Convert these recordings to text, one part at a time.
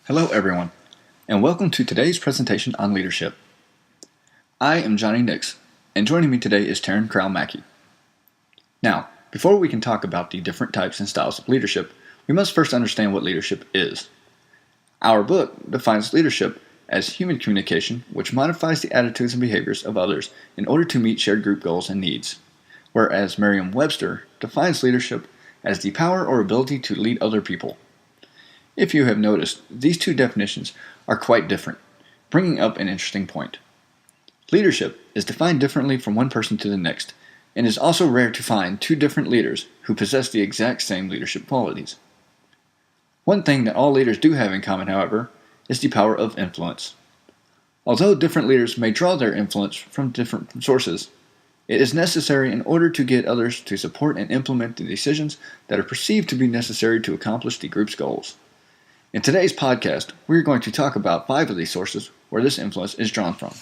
Hello everyone, and welcome to today's presentation on leadership. I am Johnny Nix, and joining me today is Taryn Crowell-Mackey. Now, before we can talk about the different types and styles of leadership, we must first understand what leadership is. Our book defines leadership as human communication which modifies the attitudes and behaviors of others in order to meet shared group goals and needs, whereas Merriam-Webster defines leadership as the power or ability to lead other people. If you have noticed, these two definitions are quite different, bringing up an interesting point. Leadership is defined differently from one person to the next, and is also rare to find two different leaders who possess the exact same leadership qualities. One thing that all leaders do have in common, however, is the power of influence. Although different leaders may draw their influence from different sources, it is necessary in order to get others to support and implement the decisions that are perceived to be necessary to accomplish the group's goals. In today's podcast, we are going to talk about 5 of these sources where this influence is drawn from.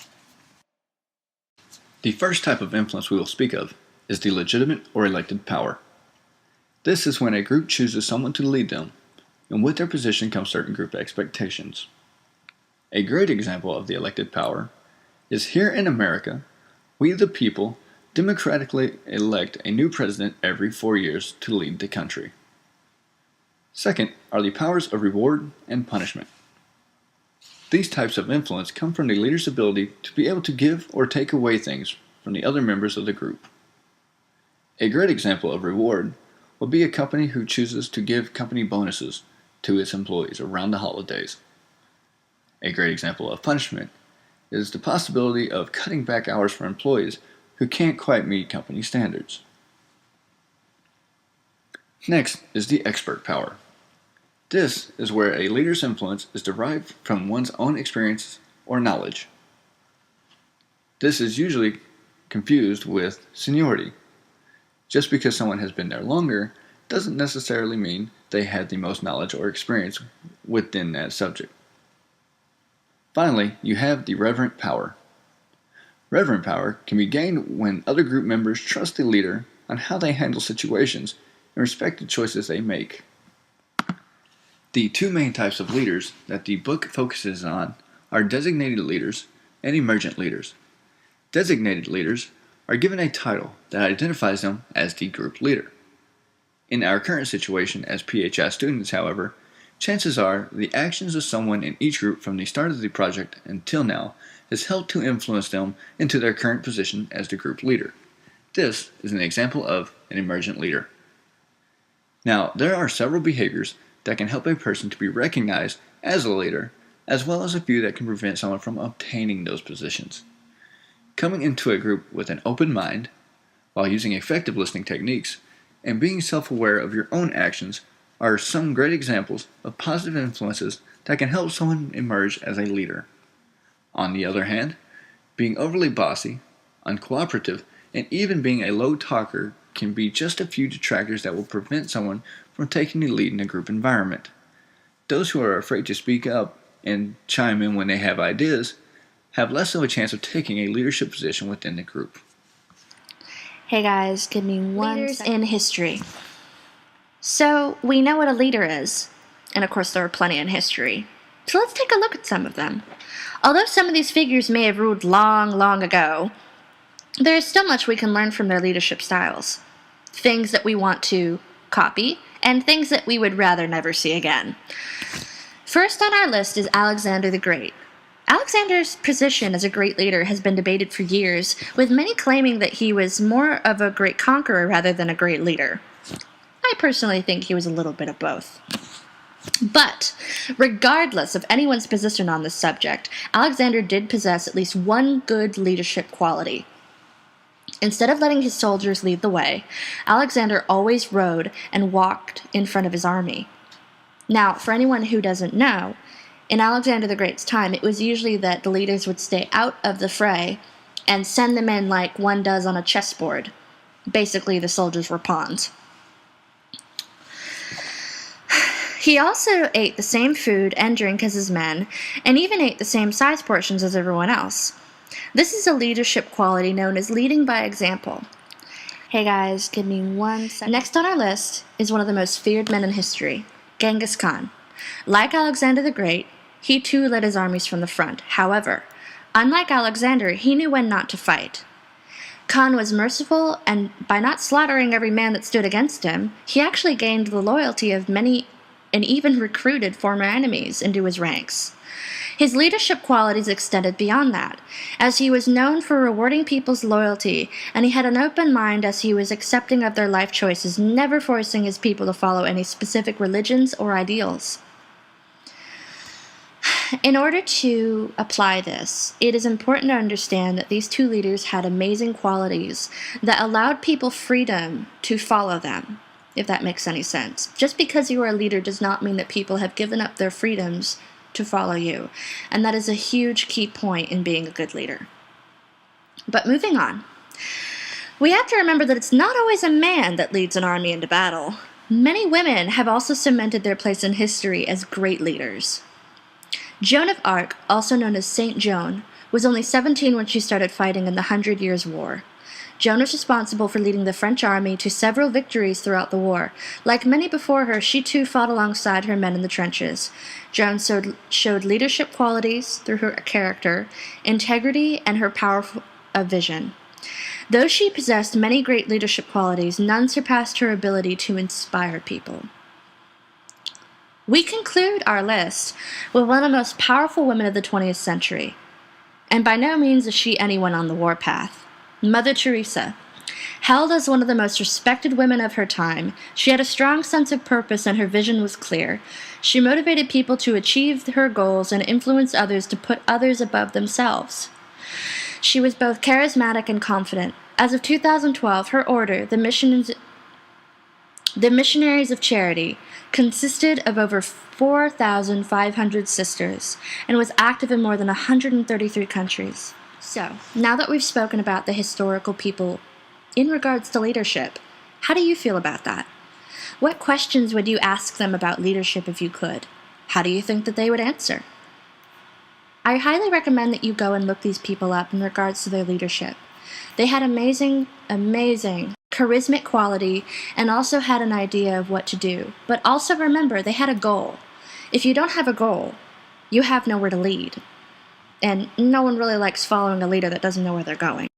The first type of influence we will speak of is the legitimate or elected power. This is when a group chooses someone to lead them, and with their position comes certain group expectations. A great example of the elected power is here in America, we the people democratically elect a new president every 4 years to lead the country. Second are the powers of reward and punishment. These types of influence come from the leader's ability to be able to give or take away things from the other members of the group. A great example of reward would be a company who chooses to give company bonuses to its employees around the holidays. A great example of punishment is the possibility of cutting back hours for employees who can't quite meet company standards. Next is the expert power. This is where a leader's influence is derived from one's own experience or knowledge. This is usually confused with seniority. Just because someone has been there longer doesn't necessarily mean they had the most knowledge or experience within that subject. Finally, you have the reverent power. Reverent power can be gained when other group members trust the leader on how they handle situations and respect the choices they make. The 2 main types of leaders that the book focuses on are designated leaders and emergent leaders. Designated leaders are given a title that identifies them as the group leader. In our current situation as PHS students, however, chances are the actions of someone in each group from the start of the project until now has helped to influence them into their current position as the group leader. This is an example of an emergent leader. Now, there are several behaviors that can help a person to be recognized as a leader, as well as a few that can prevent someone from obtaining those positions. Coming into a group with an open mind, while using effective listening techniques, and being self-aware of your own actions are some great examples of positive influences that can help someone emerge as a leader. On the other hand, being overly bossy, uncooperative, and even being a low talker can be just a few detractors that will prevent someone from taking the lead in a group environment. Those who are afraid to speak up and chime in when they have ideas have less of a chance of taking a leadership position within the group. Hey guys, give me one second. In history. So, we know what a leader is, and of course there are plenty in history. So let's take a look at some of them. Although some of these figures may have ruled long ago, there is still much we can learn from their leadership styles. Things that we want to copy, and things that we would rather never see again. First on our list is Alexander the Great. Alexander's position as a great leader has been debated for years, with many claiming that he was more of a great conqueror rather than a great leader. I personally think he was a little bit of both. But, regardless of anyone's position on this subject, Alexander did possess at least one good leadership quality. Instead of letting his soldiers lead the way, Alexander always rode and walked in front of his army. Now, for anyone who doesn't know, in Alexander the Great's time, it was usually that the leaders would stay out of the fray and send them in like one does on a chessboard. Basically, the soldiers were pawns. He also ate the same food and drink as his men, and even ate the same size portions as everyone else. This is a leadership quality known as leading by example. Hey guys, give me one second. Next on our list is one of the most feared men in history, Genghis Khan. Like Alexander the Great, he too led his armies from the front. However, unlike Alexander, he knew when not to fight. Khan was merciful, and by not slaughtering every man that stood against him, he actually gained the loyalty of many and even recruited former enemies into his ranks. His leadership qualities extended beyond that, as he was known for rewarding people's loyalty, and he had an open mind as he was accepting of their life choices, never forcing his people to follow any specific religions or ideals. In order to apply this, it is important to understand that these two leaders had amazing qualities that allowed people freedom to follow them, if that makes any sense. Just because you are a leader does not mean that people have given up their freedoms to follow you, and that is a huge key point in being a good leader. But moving on, we have to remember that it's not always a man that leads an army into battle. Many women have also cemented their place in history as great leaders. Joan of Arc, also known as Saint Joan, was only 17 when she started fighting in the 100 Years' War. Joan was responsible for leading the French army to several victories throughout the war. Like many before her, she too fought alongside her men in the trenches. Joan showed leadership qualities through her character, integrity, and her powerful vision. Though she possessed many great leadership qualities, none surpassed her ability to inspire people. We conclude our list with one of the most powerful women of the 20th century, and by no means is she anyone on the warpath. Mother Teresa. Held as one of the most respected women of her time, she had a strong sense of purpose and her vision was clear. She motivated people to achieve her goals and influence others to put others above themselves. She was both charismatic and confident. As of 2012, her order, the Missionaries of Charity, consisted of over 4,500 sisters and was active in more than 133 countries. So, now that we've spoken about the historical people in regards to leadership, how do you feel about that? What questions would you ask them about leadership if you could? How do you think that they would answer? I highly recommend that you go and look these people up in regards to their leadership. They had amazing charismatic quality and also had an idea of what to do. But also remember, they had a goal. If you don't have a goal, you have nowhere to lead. And no one really likes following a leader that doesn't know where they're going.